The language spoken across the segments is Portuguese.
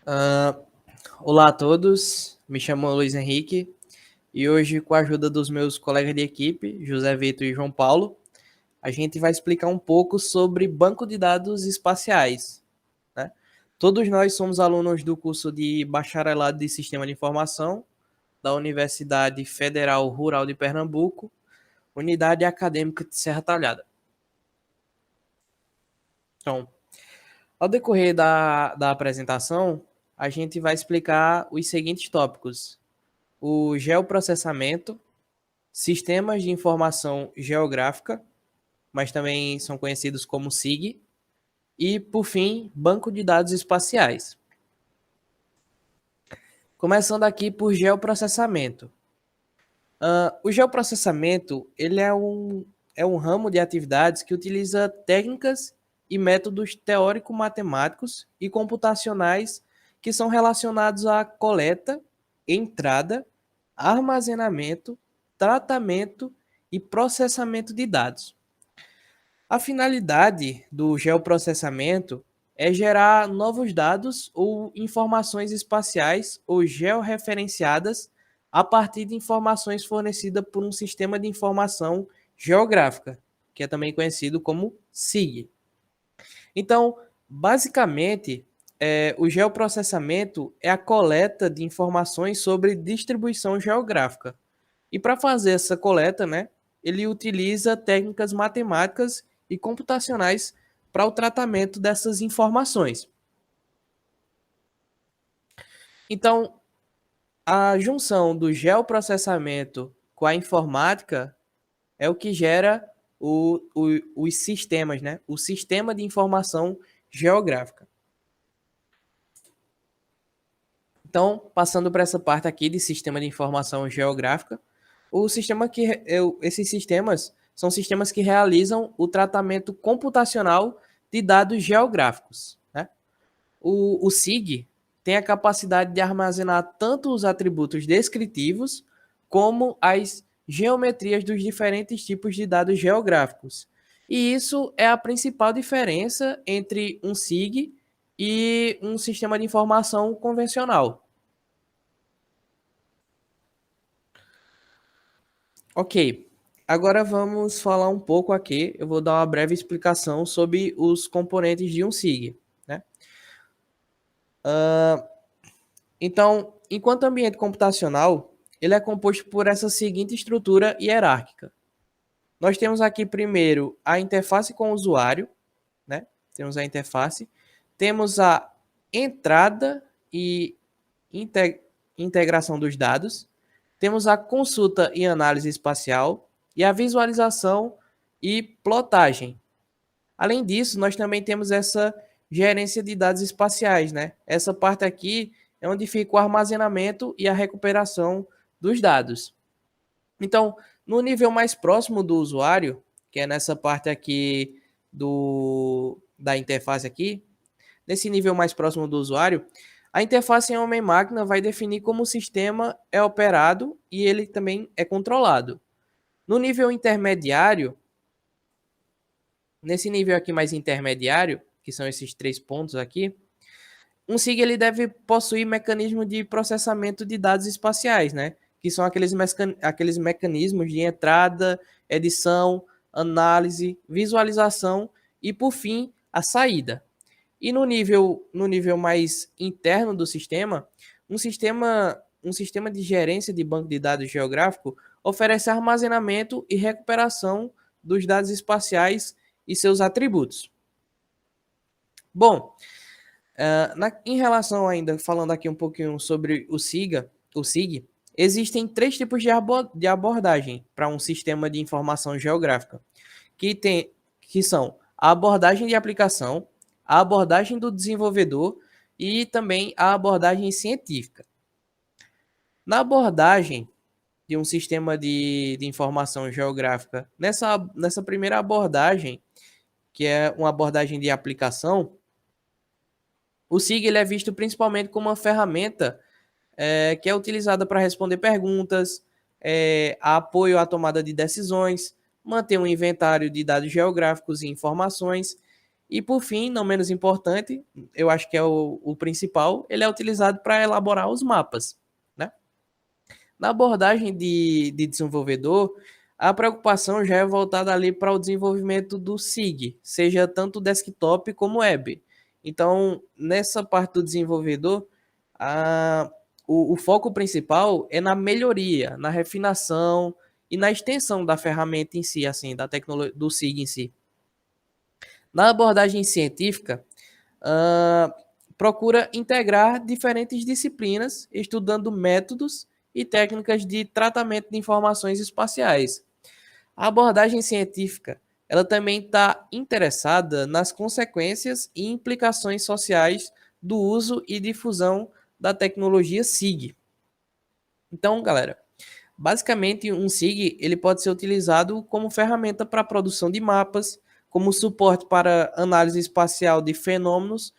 Ah, olá a todos, me chamo Luiz Henrique e hoje, com a ajuda dos meus colegas de equipe, José Vitor e João Paulo, a gente vai explicar um pouco sobre banco de dados espaciais, né? Todos nós somos alunos do curso de Bacharelado de Sistema de Informação da Universidade Federal Rural de Pernambuco, Unidade Acadêmica de Serra Talhada. Então, ao decorrer da apresentação, a gente vai explicar os seguintes tópicos: o geoprocessamento, sistemas de informação geográfica, mas também são conhecidos como SIG, e, por fim, banco de dados espaciais. Começando aqui por geoprocessamento. O geoprocessamento ele é um ramo de atividades que utiliza técnicas e métodos teórico-matemáticos e computacionais que são relacionados à coleta, entrada, armazenamento, tratamento e processamento de dados. A finalidade do geoprocessamento é gerar novos dados ou informações espaciais ou georreferenciadas a partir de informações fornecidas por um sistema de informação geográfica, que é também conhecido como SIG. Então, basicamente, o geoprocessamento é a coleta de informações sobre distribuição geográfica. E para fazer essa coleta, né, ele utiliza técnicas matemáticas e computacionais para o tratamento dessas informações. Então, a junção do geoprocessamento com a informática é o que gera os sistemas, né? O sistema de informação geográfica. Então, passando para essa parte aqui de sistema de informação geográfica, esses sistemas são sistemas que realizam o tratamento computacional de dados geográficos. Né? O SIG tem a capacidade de armazenar tanto os atributos descritivos como as geometrias dos diferentes tipos de dados geográficos. E isso é a principal diferença entre um SIG e um sistema de informação convencional. Ok, agora vamos falar um pouco aqui. Eu vou dar uma breve explicação sobre os componentes de um SIG. Né? Então, enquanto ambiente computacional, ele é composto por essa seguinte estrutura hierárquica. Nós temos aqui primeiro a interface com o usuário, né? Temos a interface, temos a entrada e integração dos dados, temos a consulta e análise espacial e a visualização e plotagem. Além disso, nós também temos essa gerência de dados espaciais, né? Essa parte aqui é onde fica o armazenamento e a recuperação dos dados. Então, no nível mais próximo do usuário, que é nessa parte aqui da interface aqui, nesse nível mais próximo do usuário, a interface em homem-máquina vai definir como o sistema é operado e ele também é controlado. No nível intermediário, nesse nível aqui mais intermediário, que são esses 3 pontos aqui, um SIG ele deve possuir mecanismo de processamento de dados espaciais, né? Que são aqueles mecanismos de entrada, edição, análise, visualização e, por fim, a saída. E no nível mais interno do sistema, um sistema de gerência de banco de dados geográfico oferece armazenamento e recuperação dos dados espaciais e seus atributos. Bom, em relação ainda, falando aqui um pouquinho sobre o SIG, existem 3 tipos de abordagem para um sistema de informação geográfica, que são a abordagem de aplicação, a abordagem do desenvolvedor e também a abordagem científica. Na abordagem de um sistema de informação geográfica, nessa primeira abordagem, que é uma abordagem de aplicação, o SIG ele é visto principalmente como uma ferramenta que é utilizada para responder perguntas, apoio à tomada de decisões, manter um inventário de dados geográficos e informações, E por fim, não menos importante, eu acho que é o principal, ele é utilizado para elaborar os mapas, né? Na abordagem de desenvolvedor, a preocupação já é voltada ali para o desenvolvimento do SIG, seja tanto desktop como web. Então, nessa parte do desenvolvedor, a, o foco principal é na melhoria, na refinação e na extensão da ferramenta em si, assim, da tecnologia do SIG em si. Na abordagem científica, procura integrar diferentes disciplinas, estudando métodos e técnicas de tratamento de informações espaciais. A abordagem científica, ela também está interessada nas consequências e implicações sociais do uso e difusão da tecnologia SIG. Então, galera, basicamente um SIG ele pode ser utilizado como ferramenta para a produção de mapas, como suporte para análise espacial de fenômenos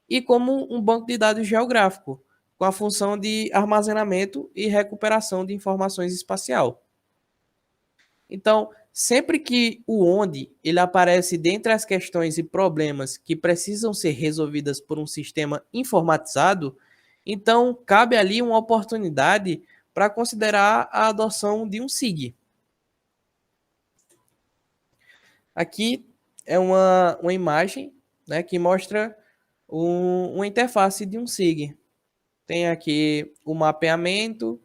e como um banco de dados geográfico, com a função de armazenamento e recuperação de informações espacial. Então, sempre que o onde ele aparece dentre as questões e problemas que precisam ser resolvidas por um sistema informatizado, então cabe ali uma oportunidade para considerar a adoção de um SIG. Aqui é uma imagem, né, que mostra uma interface de um SIG. Tem aqui o mapeamento,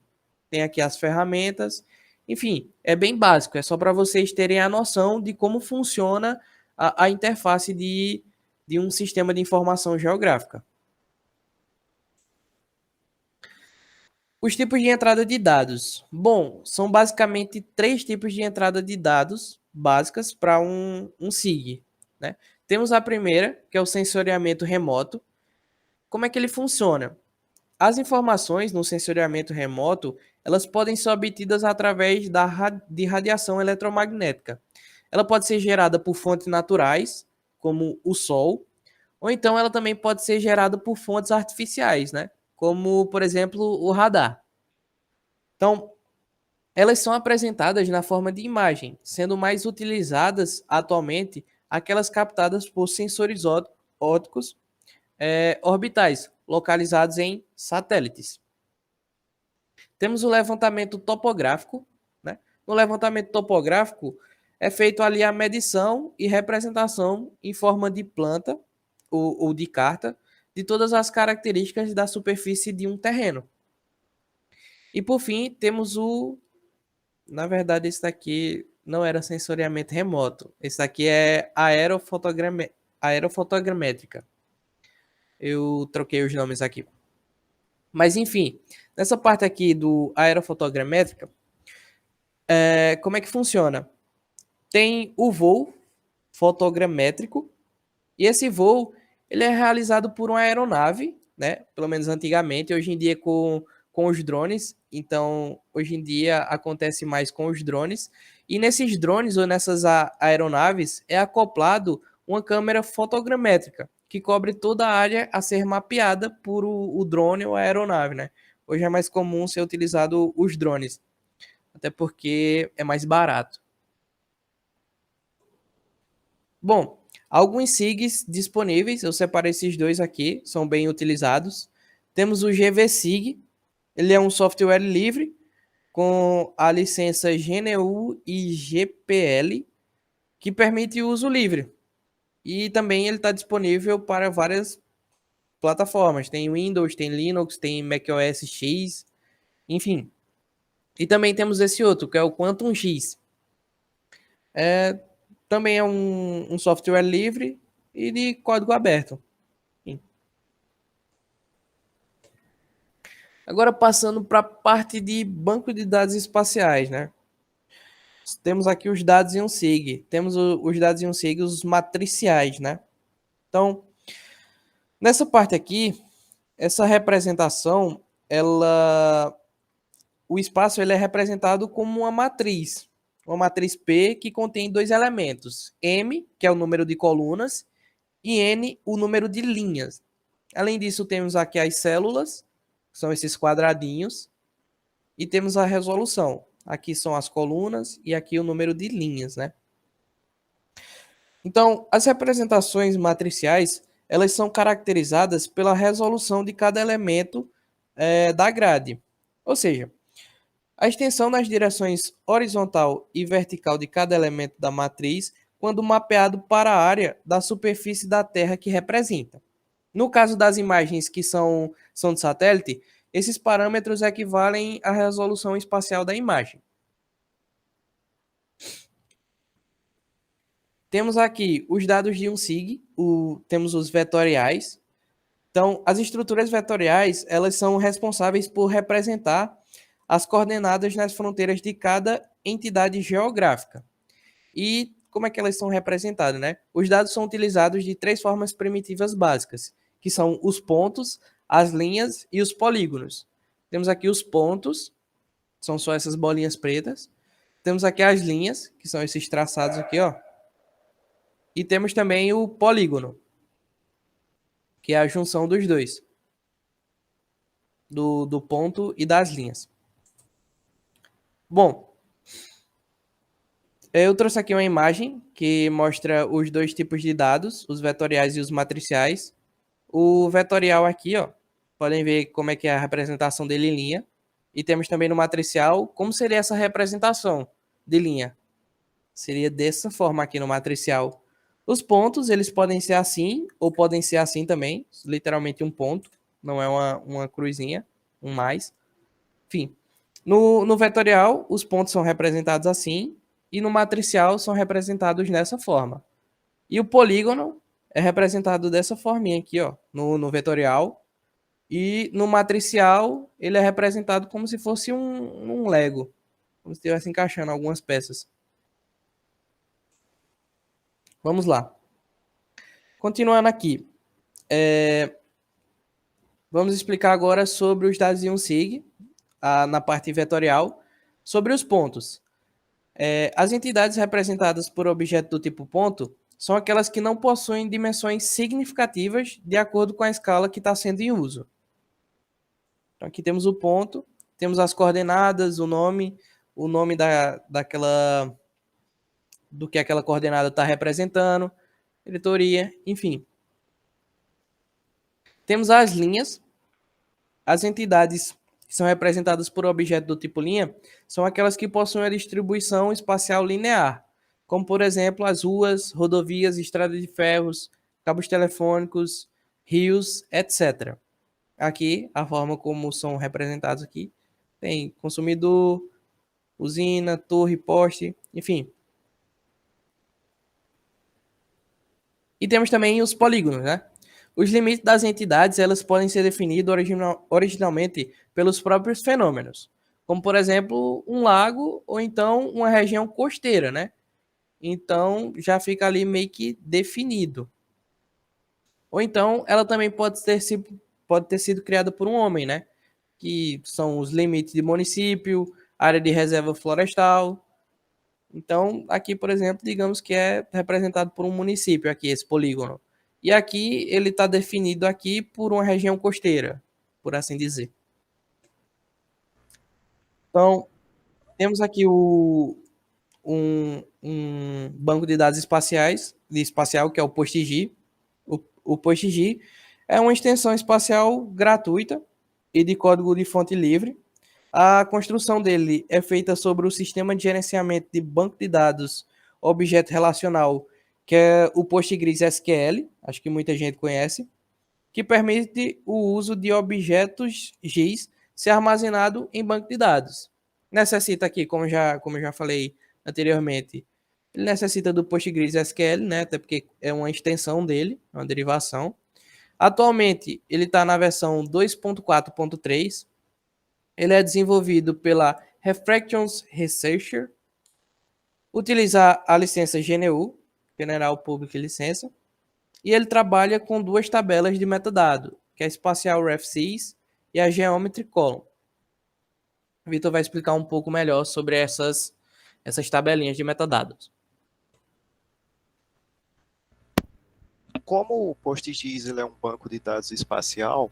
tem aqui as ferramentas. Enfim, é bem básico, é só para vocês terem a noção de como funciona a interface de um sistema de informação geográfica. Os tipos de entrada de dados. Bom, são basicamente três tipos de entrada de dados básicas para um SIG. Né? Temos a primeira, que é o sensoriamento remoto. Como é que ele funciona? As informações no sensoriamento remoto, elas podem ser obtidas através de radiação eletromagnética. Ela pode ser gerada por fontes naturais, como o Sol, ou então ela também pode ser gerada por fontes artificiais, né? Como, por exemplo, o radar. Então, elas são apresentadas na forma de imagem, sendo mais utilizadas atualmente aquelas captadas por sensores ópticos orbitais, localizados em satélites. Temos o levantamento topográfico. Né? No levantamento topográfico, é feito ali a medição e representação em forma de planta ou de carta de todas as características da superfície de um terreno. E por fim, temos na verdade, esse daqui não era sensoriamento remoto. Esse daqui é aerofotogramétrica. Eu troquei os nomes aqui. Mas enfim, nessa parte aqui do aerofotogramétrica, como é que funciona? Tem o voo fotogramétrico, e esse voo ele é realizado por uma aeronave, né? Pelo menos antigamente, hoje em dia com os drones. Então, hoje em dia acontece mais com os drones. E nesses drones ou nessas aeronaves é acoplado uma câmera fotogramétrica que cobre toda a área a ser mapeada por o drone ou a aeronave, né? Hoje é mais comum ser utilizado os drones, até porque é mais barato. Bom, alguns SIGs disponíveis, eu separei esses dois aqui, são bem utilizados. Temos o GVSIG, ele é um software livre com a licença GNU e GPL, que permite o uso livre. E também ele está disponível para várias plataformas. Tem Windows, tem Linux, tem macOS X, enfim. E também temos esse outro, que é o Quantum X. Também é um software livre e de código aberto. Agora passando para a parte de banco de dados espaciais, né? Temos aqui os dados em um SIG. Temos os dados em um SIG, os matriciais, né? Então, nessa parte aqui, essa representação, o espaço ele é representado como uma matriz P que contém dois elementos, M, que é o número de colunas, e N, o número de linhas. Além disso, temos aqui as células, que são esses quadradinhos, e temos a resolução. Aqui são as colunas e aqui o número de linhas, né? Então, as representações matriciais, elas são caracterizadas pela resolução de cada elemento da grade. Ou seja, a extensão nas direções horizontal e vertical de cada elemento da matriz, quando mapeado para a área da superfície da Terra que representa. No caso das imagens que são de satélite, esses parâmetros equivalem à resolução espacial da imagem. Temos aqui os dados de um SIG, temos os vetoriais. Então, as estruturas vetoriais, elas são responsáveis por representar as coordenadas nas fronteiras de cada entidade geográfica. E como é que elas são representadas, né? Os dados são utilizados de três formas primitivas básicas, que são os pontos, as linhas e os polígonos. Temos aqui os pontos, são só essas bolinhas pretas. Temos aqui as linhas, que são esses traçados aqui, ó. E temos também o polígono, que é a junção dos dois, do ponto e das linhas. Bom, eu trouxe aqui uma imagem que mostra os dois tipos de dados, os vetoriais e os matriciais. O vetorial aqui, ó, podem ver como é que é a representação dele em linha. E temos também no matricial, como seria essa representação de linha. Seria dessa forma aqui no matricial. Os pontos, eles podem ser assim, ou podem ser assim também, literalmente um ponto, não é uma cruzinha, um mais. Enfim, no vetorial, os pontos são representados assim, e no matricial são representados dessa forma. E o polígono é representado dessa forminha aqui, ó, no vetorial. E no matricial, ele é representado como se fosse um Lego, como se estivesse encaixando algumas peças. Vamos lá. Continuando aqui. Vamos explicar agora sobre os dados de um SIG, na parte vetorial, sobre os pontos. As entidades representadas por objeto do tipo ponto são aquelas que não possuem dimensões significativas de acordo com a escala que está sendo em uso. Então, aqui temos o ponto, temos as coordenadas, o nome do que aquela coordenada está representando, diretoria, enfim. Temos as linhas. As entidades que são representadas por objeto do tipo linha são aquelas que possuem a distribuição espacial linear, como, por exemplo, as ruas, rodovias, estradas de ferros, cabos telefônicos, rios, etc. Aqui, a forma como são representados aqui, tem consumidor, usina, torre, poste, enfim. E temos também os polígonos, né? Os limites das entidades, elas podem ser definidos originalmente pelos próprios fenômenos, como, por exemplo, um lago ou então uma região costeira, né? Então, já fica ali meio que definido. Ou então, ela também pode ter sido criada por um homem, né? Que são os limites de município, área de reserva florestal. Então, aqui, por exemplo, digamos que é representado por um município, aqui, esse polígono. E aqui ele está definido aqui por uma região costeira, por assim dizer. Então, temos aqui um banco de dados espacial, que é o PostGIS. O PostGIS é uma extensão espacial gratuita e de código de fonte livre. A construção dele é feita sobre o sistema de gerenciamento de banco de dados objeto relacional, que é o PostgreSQL, acho que muita gente conhece, que permite o uso de objetos GIS ser armazenado em banco de dados. Necessita aqui, como eu já falei anteriormente, ele necessita do PostgreSQL, né, até porque é uma extensão dele, uma derivação. Atualmente, ele está na versão 2.4.3. Ele é desenvolvido pela Reflections Researcher, utilizar a licença GNU, General Public Licença, e ele trabalha com duas tabelas de metadado, que é a Spatial RefSys e a Geometry Column. O Vitor vai explicar um pouco melhor sobre essas tabelinhas de metadados. Como o PostGIS é um banco de dados espacial,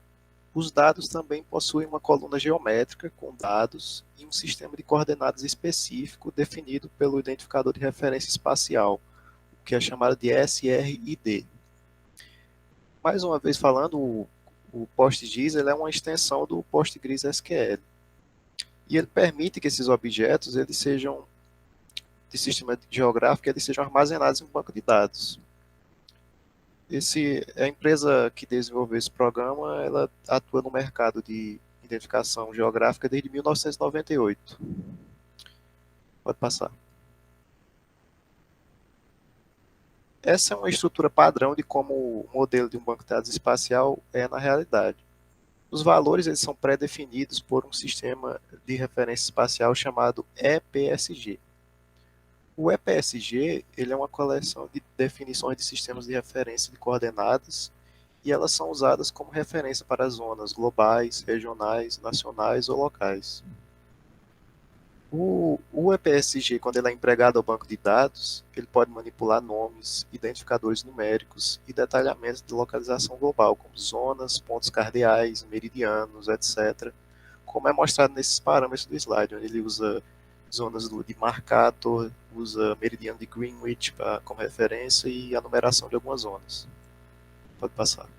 os dados também possuem uma coluna geométrica com dados e um sistema de coordenadas específico definido pelo identificador de referência espacial, o que é chamado de SRID. Mais uma vez falando, o PostGIS ele é uma extensão do PostgreSQL. E ele permite que esses objetos eles sejam de sistema geográfico, eles sejam armazenados em um banco de dados. A empresa que desenvolveu esse programa, ela atua no mercado de identificação geográfica desde 1998. Pode passar. Essa é uma estrutura padrão de como o modelo de um banco de dados espacial é na realidade. Os valores eles são pré-definidos por um sistema de referência espacial chamado EPSG. O EPSG ele é uma coleção de definições de sistemas de referência de coordenadas e elas são usadas como referência para zonas globais, regionais, nacionais ou locais. O EPSG, quando ele é empregado ao banco de dados, ele pode manipular nomes, identificadores numéricos e detalhamentos de localização global, como zonas, pontos cardeais, meridianos, etc., como é mostrado nesses parâmetros do slide, onde ele usa zonas de Mercator, usa meridiano de Greenwich como referência e a numeração de algumas zonas. Pode passar.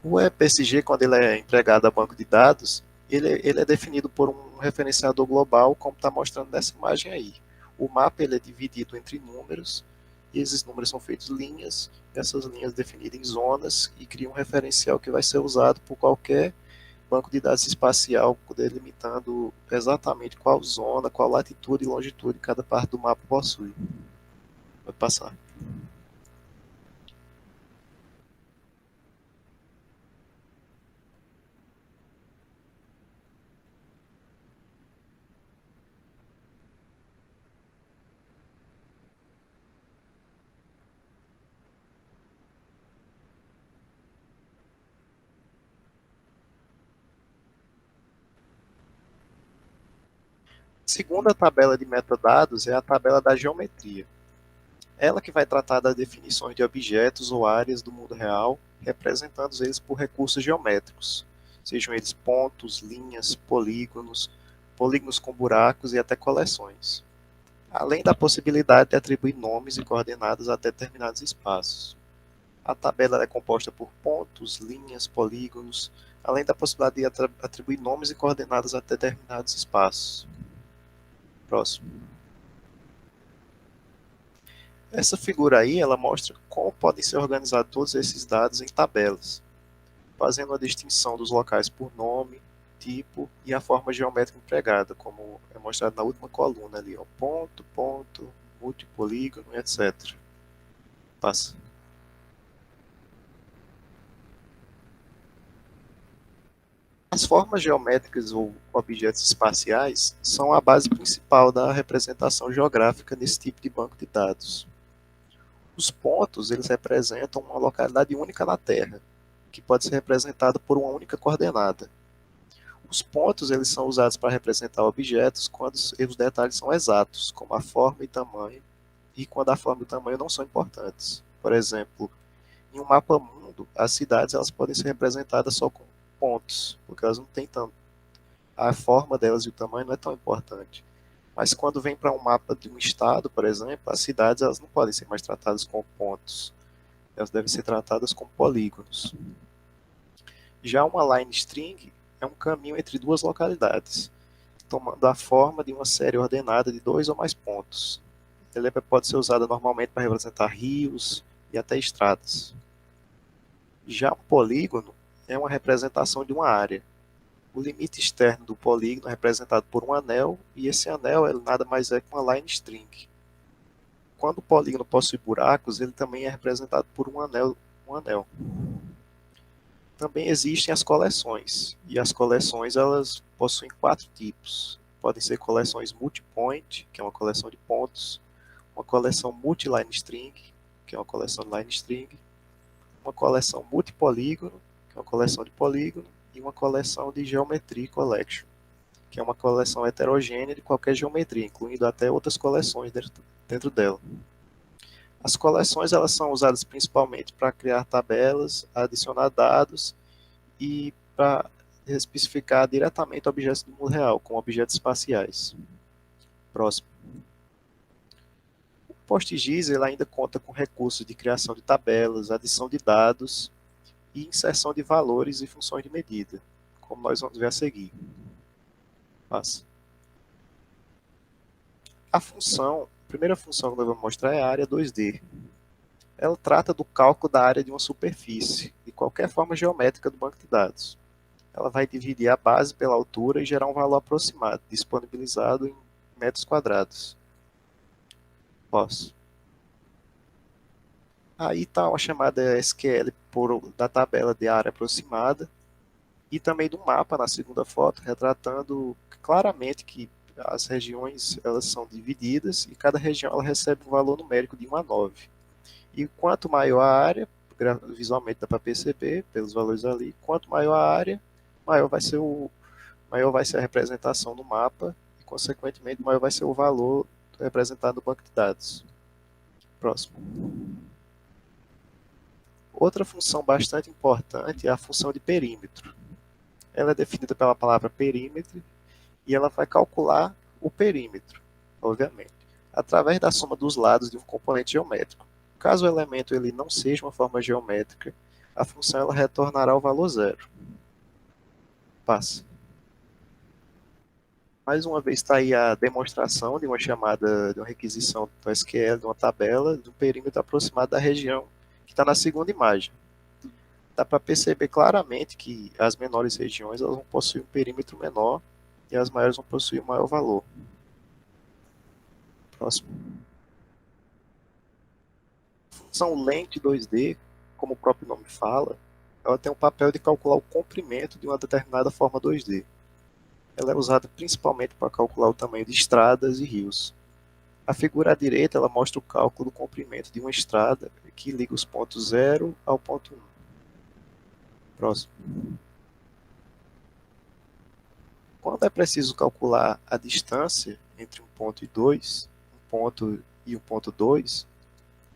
O EPSG, quando ele é empregado a banco de dados, ele é definido por um referenciador global, como está mostrando nessa imagem aí. O mapa ele é dividido entre números, e esses números são feitos linhas, e essas linhas definidas em zonas, e criam um referencial que vai ser usado por qualquer banco de dados espacial, delimitando exatamente qual zona, qual latitude e longitude cada parte do mapa possui. Pode passar. Segunda tabela de metadados é a tabela da geometria. Ela que vai tratar das definições de objetos ou áreas do mundo real, representando eles por recursos geométricos, sejam eles pontos, linhas, polígonos, polígonos com buracos e até coleções, além da possibilidade de atribuir nomes e coordenadas a determinados espaços. A tabela é composta por pontos, linhas, polígonos, além da possibilidade de atribuir nomes e coordenadas a determinados espaços. Próximo. Essa figura aí, ela mostra como podem ser organizados todos esses dados em tabelas, fazendo a distinção dos locais por nome, tipo e a forma geométrica empregada, como é mostrado na última coluna ali, ó, ponto, ponto, multipolígono, etc. Passa. As formas geométricas ou objetos espaciais são a base principal da representação geográfica nesse tipo de banco de dados. Os pontos, eles representam uma localidade única na Terra, que pode ser representada por uma única coordenada. Os pontos, eles são usados para representar objetos quando os detalhes são exatos, como a forma e tamanho, e quando a forma e o tamanho não são importantes. Por exemplo, em um mapa mundo, as cidades elas podem ser representadas só com pontos, porque elas não têm tanto. A forma delas e o tamanho não é tão importante. Mas quando vem para um mapa de um estado, por exemplo, as cidades elas não podem ser mais tratadas como pontos. Elas devem ser tratadas como polígonos. Já uma line string é um caminho entre duas localidades, tomando a forma de uma série ordenada de dois ou mais pontos. Ela pode ser usada normalmente para representar rios e até estradas. Já um polígono é uma representação de uma área. O limite externo do polígono é representado por um anel, e esse anel ele nada mais é que uma line string. Quando o polígono possui buracos, ele também é representado por um anel. Também existem as coleções, e as coleções elas possuem 4 tipos. Podem ser coleções multipoint, que é uma coleção de pontos, uma coleção multiline string, que é uma coleção de line string, uma coleção multipolígono, que é uma coleção de polígono, e uma coleção de Geometry Collection, que é uma coleção heterogênea de qualquer geometria, incluindo até outras coleções dentro dela. As coleções elas são usadas principalmente para criar tabelas, adicionar dados e para especificar diretamente objetos do mundo real, como objetos espaciais. Próximo. O PostGIS ele ainda conta com recursos de criação de tabelas, adição de dados e inserção de valores e funções de medida, como nós vamos ver a seguir. Passa. A primeira função que nós vamos mostrar é a área 2D. Ela trata do cálculo da área de uma superfície, de qualquer forma geométrica do banco de dados. Ela vai dividir a base pela altura e gerar um valor aproximado, disponibilizado em metros quadrados. Posso. Aí está uma chamada SQL da tabela de área aproximada e também do mapa na segunda foto, retratando claramente que as regiões elas são divididas e cada região ela recebe um valor numérico de 1 a 9. E quanto maior a área, visualmente dá para perceber pelos valores ali, quanto maior a área, maior vai ser a representação do mapa e, consequentemente, maior vai ser o valor representado no banco de dados. Próximo. Outra função bastante importante é a função de perímetro. Ela é definida pela palavra perímetro e ela vai calcular o perímetro, obviamente, através da soma dos lados de um componente geométrico. Caso o elemento ele não seja uma forma geométrica, a função ela retornará o valor zero. Passa. Mais uma vez está aí a demonstração de uma chamada, de uma requisição do SQL, de uma tabela, do perímetro aproximado da região que está na segunda imagem. Dá para perceber claramente que as menores regiões elas vão possuir um perímetro menor e as maiores vão possuir um maior valor. Próximo. A função lente 2D, como o próprio nome fala, ela tem o papel de calcular o comprimento de uma determinada forma 2D. Ela é usada principalmente para calcular o tamanho de estradas e rios. A figura à direita ela mostra o cálculo do comprimento de uma estrada que liga os pontos 0 ao ponto 1. Próximo. Quando é preciso calcular a distância entre um ponto e dois, um ponto e um ponto 2,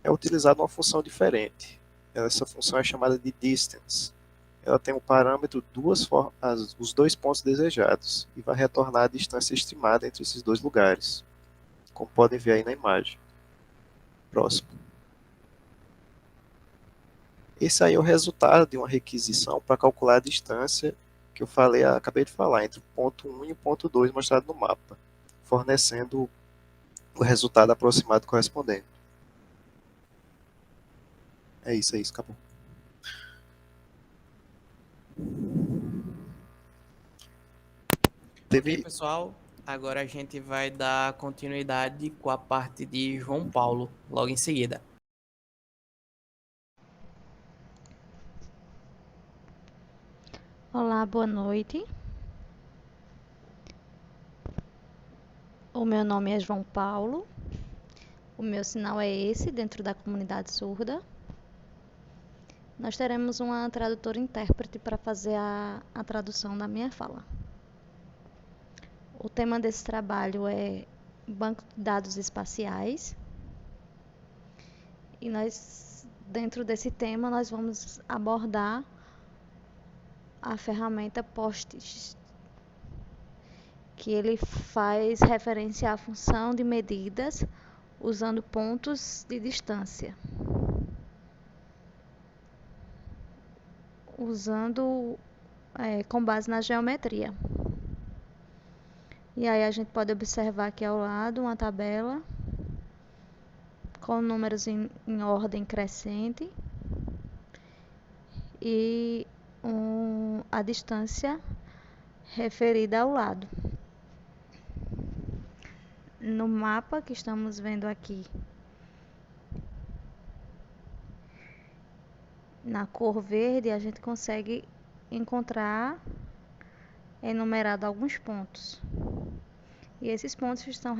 é utilizada uma função diferente. Essa função é chamada de distance. Ela tem um parâmetro os dois pontos desejados e vai retornar a distância estimada entre esses dois lugares, como podem ver aí na imagem. Próximo. Esse aí é o resultado de uma requisição para calcular a distância que eu acabei de falar, entre o ponto 1 e o ponto 2 mostrado no mapa, fornecendo o resultado aproximado correspondente. É isso, acabou. Ok, pessoal. Agora a gente vai dar continuidade com a parte de João Paulo, logo em seguida. Olá, boa noite. O meu nome é João Paulo. O meu sinal é esse, dentro da comunidade surda. Nós teremos uma tradutora intérprete para fazer a tradução da minha fala. O tema desse trabalho é Banco de Dados Espaciais. E dentro desse tema, nós vamos abordar a ferramenta PostGIS, que ele faz referência à função de medidas usando pontos de distância, com base na geometria. E aí a gente pode observar aqui ao lado uma tabela com números em ordem crescente e a distância referida ao lado. No mapa que estamos vendo aqui, na cor verde, a gente consegue encontrar enumerado alguns pontos. E esses pontos estão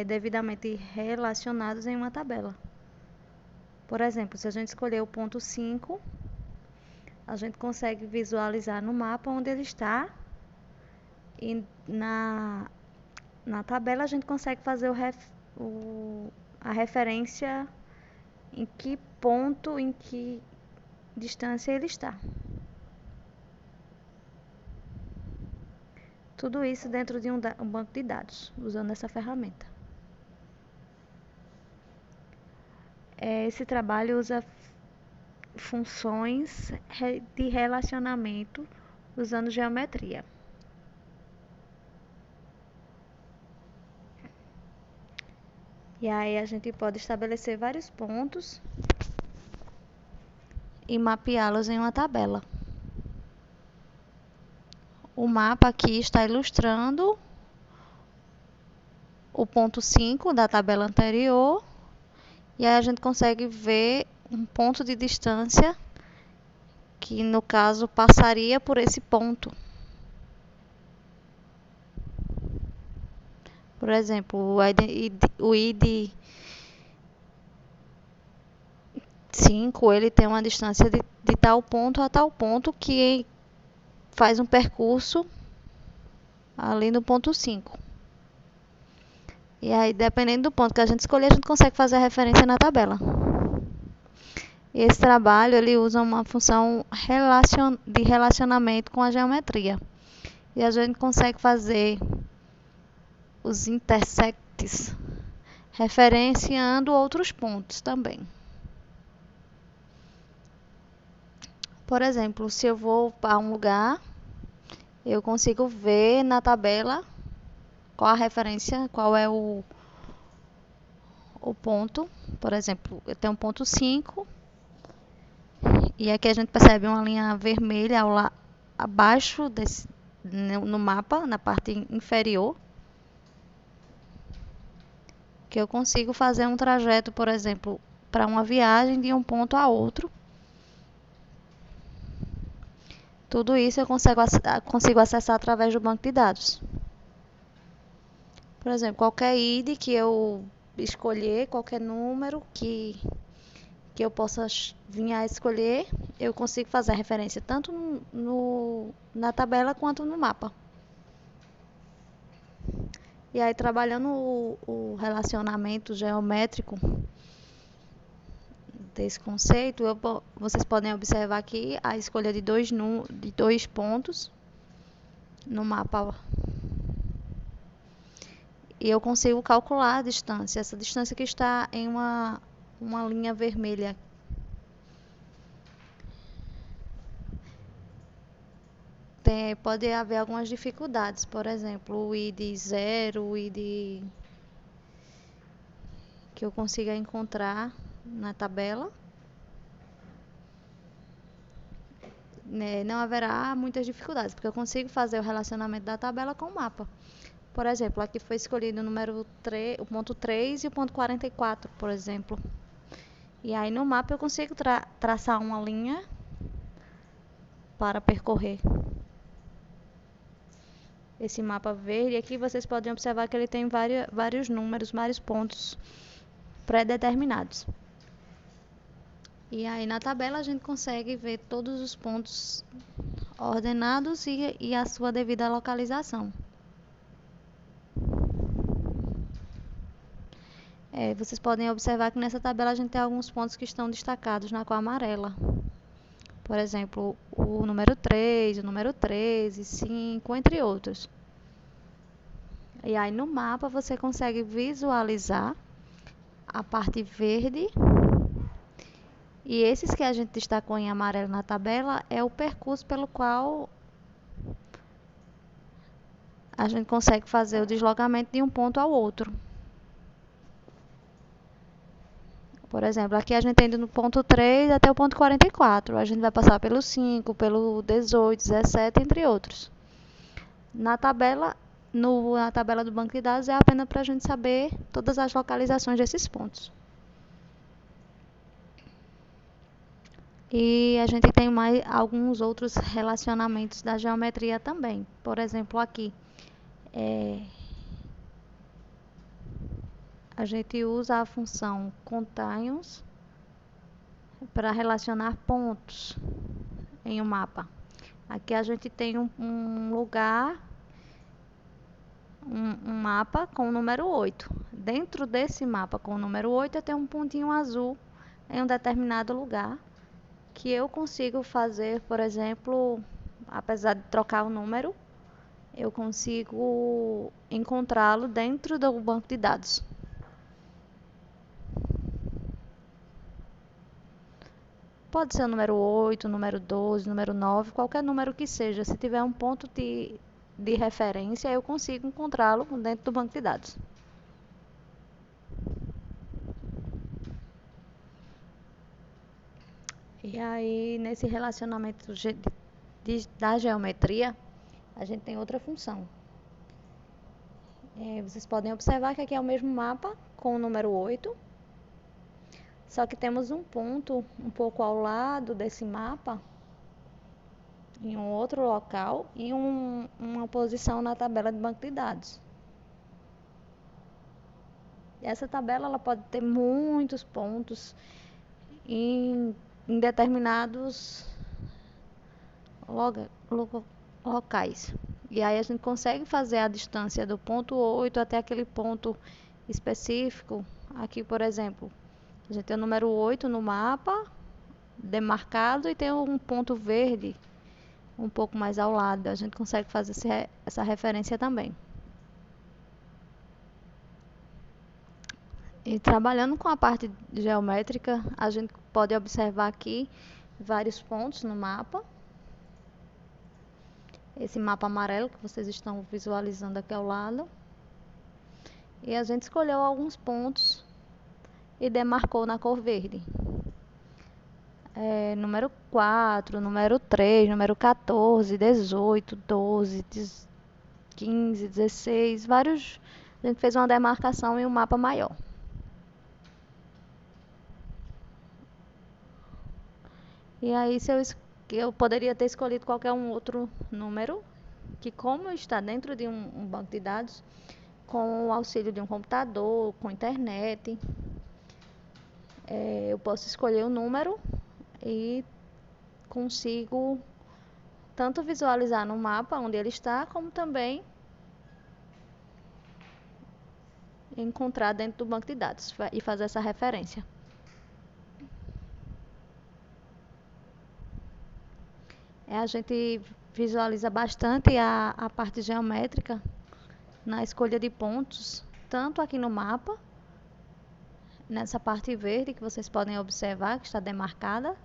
devidamente relacionados em uma tabela. Por exemplo, se a gente escolher o ponto 5, a gente consegue visualizar no mapa onde ele está. E na tabela a gente consegue fazer a referência em que ponto, em que distância ele está. Tudo isso dentro de um banco de dados, usando essa ferramenta. Esse trabalho usa funções de relacionamento usando geometria. E aí a gente pode estabelecer vários pontos e mapeá-los em uma tabela. O mapa aqui está ilustrando o ponto 5 da tabela anterior. E aí a gente consegue ver um ponto de distância que, no caso, passaria por esse ponto. Por exemplo, o ID 5, ele tem uma distância de tal ponto a tal ponto que faz um percurso ali no ponto 5. E aí, dependendo do ponto que a gente escolher, a gente consegue fazer a referência na tabela. E esse trabalho, ele usa uma função de relacionamento com a geometria. E a gente consegue fazer os intersects referenciando outros pontos também. Por exemplo, se eu vou para um lugar, eu consigo ver na tabela qual a referência, qual é o ponto. Por exemplo, eu tenho um ponto 5, e aqui a gente percebe uma linha vermelha abaixo no mapa, na parte inferior, que eu consigo fazer um trajeto, por exemplo, para uma viagem de um ponto a outro. Tudo isso eu consigo acessar através do banco de dados. Por exemplo, qualquer ID que eu escolher, qualquer número que eu possa vir a escolher, eu consigo fazer a referência tanto na tabela quanto no mapa. E aí, trabalhando o relacionamento geométrico desse conceito, vocês podem observar aqui a escolha de dois pontos no mapa. E eu consigo calcular a distância, essa distância que está em uma linha vermelha. Pode haver algumas dificuldades, por exemplo, o ID 0, o ID que eu consiga encontrar na tabela. Não haverá muitas dificuldades, porque eu consigo fazer o relacionamento da tabela com o mapa. Por exemplo, aqui foi escolhido o ponto 3 e o ponto 44, por exemplo. E aí no mapa eu consigo traçar uma linha para percorrer esse mapa verde. Aqui vocês podem observar que ele tem vários números, vários pontos pré-determinados. E aí na tabela a gente consegue ver todos os pontos ordenados e a sua devida localização. Vocês podem observar que nessa tabela a gente tem alguns pontos que estão destacados na cor amarela. Por exemplo, o número 3, o número 13, 5, entre outros. E aí no mapa você consegue visualizar a parte verde. E esses que a gente destacou em amarelo na tabela é o percurso pelo qual a gente consegue fazer o deslocamento de um ponto ao outro. Por exemplo, aqui a gente tem indo no ponto 3 até o ponto 44. A gente vai passar pelo 5, pelo 18, 17, entre outros. Na tabela do banco de dados é apenas para a gente saber todas as localizações desses pontos. E a gente tem mais alguns outros relacionamentos da geometria também. Por exemplo, aqui a gente usa a função continuous para relacionar pontos em um mapa. Aqui a gente tem um lugar, um mapa com o número 8. Dentro desse mapa com o número 8, eu tenho um pontinho azul em um determinado lugar, que eu consigo fazer, por exemplo, apesar de trocar o número, eu consigo encontrá-lo dentro do banco de dados. Pode ser o número 8, o número 12, o número 9, qualquer número que seja. Se tiver um ponto de referência, eu consigo encontrá-lo dentro do banco de dados. E aí, nesse relacionamento da geometria, a gente tem outra função. Vocês podem observar que aqui é o mesmo mapa com o número 8, só que temos um ponto um pouco ao lado desse mapa, em um outro local, e uma posição na tabela de banco de dados. E essa tabela ela pode ter muitos pontos em determinados locais. E aí a gente consegue fazer a distância do ponto 8 até aquele ponto específico. Aqui, por exemplo, a gente tem o número 8 no mapa, demarcado, e tem um ponto verde um pouco mais ao lado. A gente consegue fazer essa referência também. E trabalhando com a parte geométrica, a gente pode observar aqui vários pontos no mapa. Esse mapa amarelo que vocês estão visualizando aqui ao lado. E a gente escolheu alguns pontos e demarcou na cor verde. Número 4, número 3, número 14, 18, 12, 15, 16, vários. A gente fez uma demarcação em um mapa maior. E aí, eu poderia ter escolhido qualquer um outro número, que como está dentro de um banco de dados, com o auxílio de um computador, com internet, eu posso escolher o número e consigo tanto visualizar no mapa onde ele está, como também encontrar dentro do banco de dados e fazer essa referência. A gente visualiza bastante a parte geométrica na escolha de pontos, tanto aqui no mapa, nessa parte verde que vocês podem observar, que está demarcada.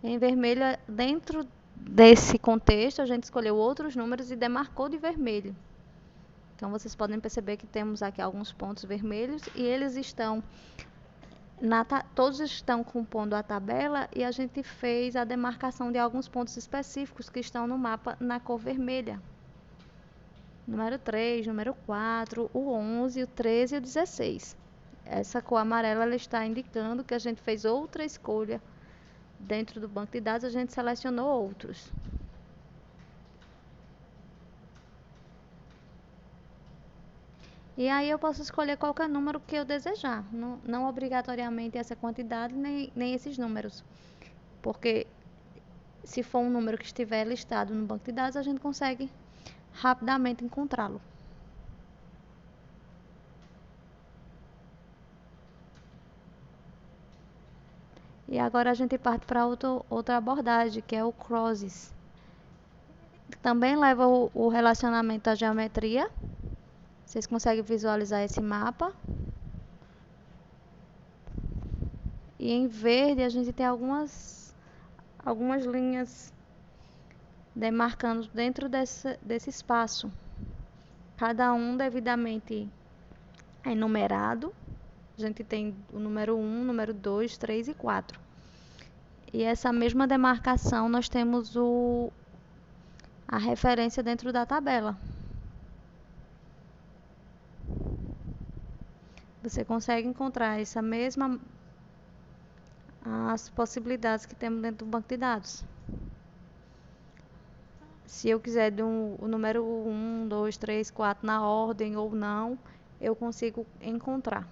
Em vermelho, dentro desse contexto, a gente escolheu outros números e demarcou de vermelho. Então, vocês podem perceber que temos aqui alguns pontos vermelhos e eles estão todos estão compondo a tabela, e a gente fez a demarcação de alguns pontos específicos que estão no mapa na cor vermelha. Número 3, número 4, o 11, o 13 e o 16. Essa cor amarela ela está indicando que a gente fez outra escolha. Dentro do banco de dados, a gente selecionou outros. E aí eu posso escolher qualquer número que eu desejar, não obrigatoriamente essa quantidade, nem esses números. Porque se for um número que estiver listado no banco de dados, a gente consegue rapidamente encontrá-lo. E agora a gente parte para outra abordagem, que é o Crosses. Também leva o relacionamento à geometria. Vocês conseguem visualizar esse mapa. E em verde a gente tem algumas linhas demarcando dentro desse espaço. Cada um devidamente enumerado. A gente tem o número 1, número 2, 3 e 4. E essa mesma demarcação nós temos a referência dentro da tabela. Você consegue encontrar as possibilidades que temos dentro do banco de dados. Se eu quiser o número 1, 2, 3, 4 na ordem ou não, eu consigo encontrar.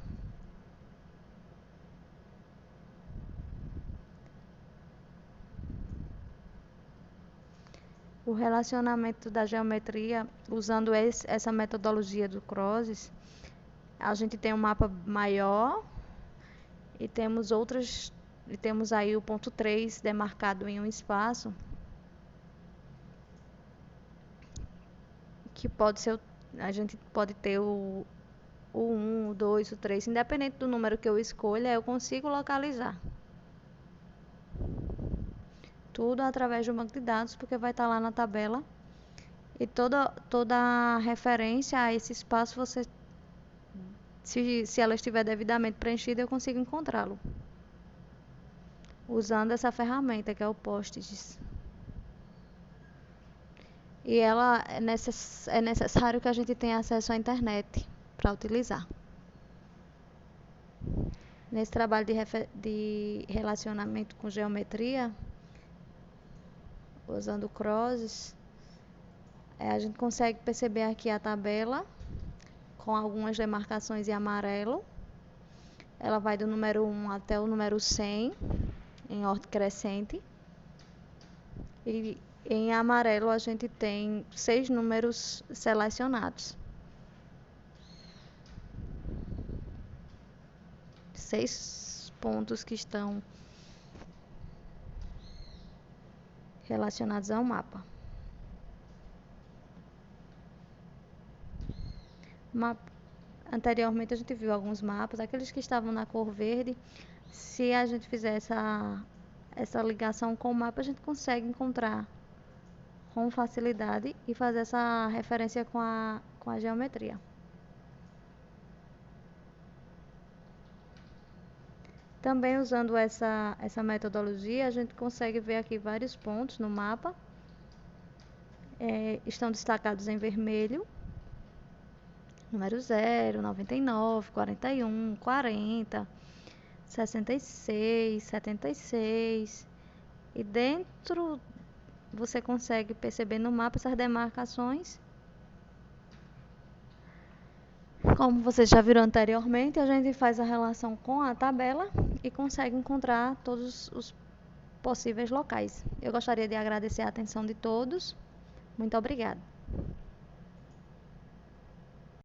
O relacionamento da geometria, usando essa metodologia do Crosses, a gente tem um mapa maior e temos aí o ponto 3 demarcado em um espaço. que pode ser, a gente pode ter o 1, o 2, o 3, independente do número que eu escolha, eu consigo localizar. Tudo através do banco de dados, porque vai estar lá na tabela. E toda referência a esse espaço, se ela estiver devidamente preenchida, eu consigo encontrá-lo. Usando essa ferramenta que é o Postgres. E é necessário que a gente tenha acesso à internet para utilizar. Nesse trabalho de relacionamento com geometria, usando crosses, a gente consegue perceber aqui a tabela com algumas demarcações em amarelo. Ela vai do número 1 até o número 100, em ordem crescente. E em amarelo a gente tem 6 números selecionados. 6 pontos que estão relacionados ao mapa. Anteriormente a gente viu alguns mapas, aqueles que estavam na cor verde. Se a gente fizer essa ligação com o mapa, a gente consegue encontrar com facilidade e fazer essa referência com a geometria. Também usando essa metodologia, a gente consegue ver aqui vários pontos no mapa. Estão destacados em vermelho. Número 0, 99, 41, 40, 66, 76. E dentro você consegue perceber no mapa essas demarcações. Como vocês já viram anteriormente, a gente faz a relação com a tabela e consegue encontrar todos os possíveis locais. Eu gostaria de agradecer a atenção de todos. Muito obrigada.